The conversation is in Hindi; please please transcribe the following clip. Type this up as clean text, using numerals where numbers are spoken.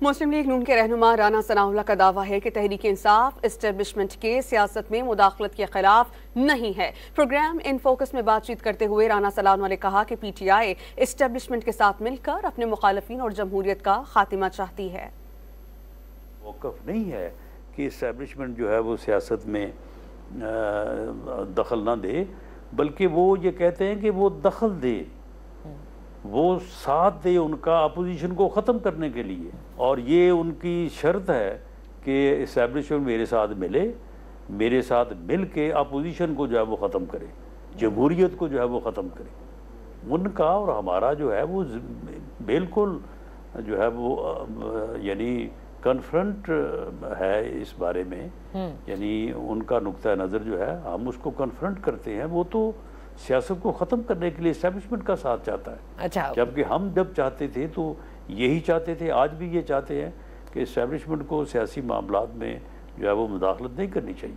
मुस्लिम लीग नून के रहनुमा राना सनाउल्लाह का दावा है कि तहरीक इंसाफ एस्टेब्लिशमेंट के सियासत में मुदाखलत के खिलाफ नहीं है। प्रोग्राम इन फोकस में बातचीत करते हुए राना सनाउल्लाह ने कहा कि PTI एस्टेब्लिशमेंट के साथ मिलकर अपने मुखालफिन और जमहूरियत का खात्मा चाहती है। मौक़िफ़ नहीं है कि एस्टेब्लिशमेंट जो है वो सियासत में दखल ना दे, बल्कि वो ये कहते हैं कि वो दखल दे, वो साथ दे उनका अपोजिशन को ख़त्म करने के लिए। और ये उनकी शर्त है कि इस्टेब्लिशमेंट मेरे साथ मिले, मेरे साथ मिल के अपोजिशन को जो है वो ख़त्म करे, जमहूरियत को जो है वो ख़त्म करे। उनका और हमारा जो है वो बिल्कुल जो है वो यानी कन्फ्रंट है इस बारे में, यानी उनका नुक्ता नज़र जो है हम उसको कन्फ्रंट करते हैं। वो तो सियासत को ख़त्म करने के लिए इस्टेब्लिशमेंट का साथ चाहता है। अच्छा, जबकि हम जब चाहते थे तो यही चाहते थे, आज भी ये चाहते हैं कि इस्टेब्लिशमेंट को सियासी मामलात में जो है वो मुदाखलत नहीं करनी चाहिए।